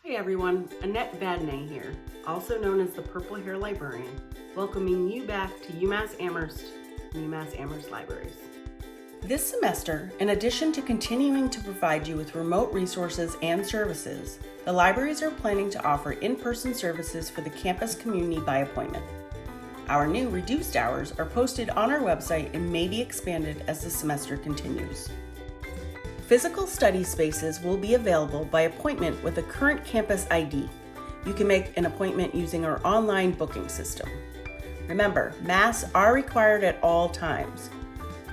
Hi everyone, Annette Vadnais here, also known as the Purple Hair Librarian, welcoming you back to UMass Amherst and UMass Amherst Libraries. This semester, in addition to continuing to provide you with remote resources and services, the libraries are planning to offer in-person services for the campus community by appointment. Our new reduced hours are posted on our website and may be expanded as the semester continues. Physical study spaces will be available by appointment with a current campus ID. You can make an appointment using our online booking system. Remember, masks are required at all times.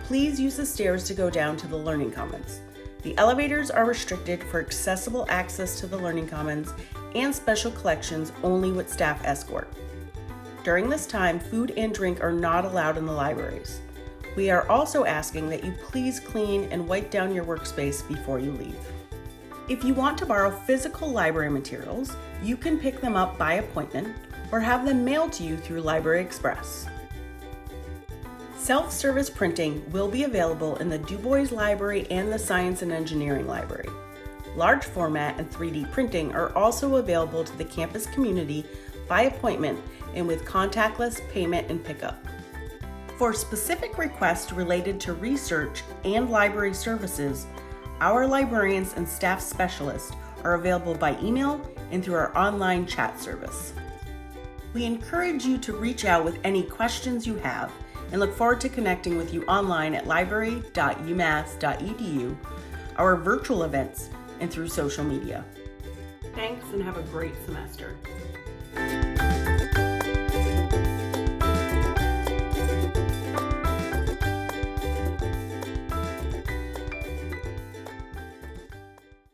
Please use the stairs to go down to the Learning Commons. The elevators are restricted for accessible access to the Learning Commons and special collections only with staff escort. During this time, food and drink are not allowed in the libraries. We are also asking that you please clean and wipe down your workspace before you leave. If you want to borrow physical library materials, you can pick them up by appointment or have them mailed to you through Library Express. Self-service printing will be available in the Du Bois Library and the Science and Engineering Library. Large format and 3D printing are also available to the campus community by appointment and with contactless payment and pickup. For specific requests related to research and library services, our librarians and staff specialists are available by email and through our online chat service. We encourage you to reach out with any questions you have and look forward to connecting with you online at library.umass.edu, our virtual events, and through social media. Thanks and have a great semester.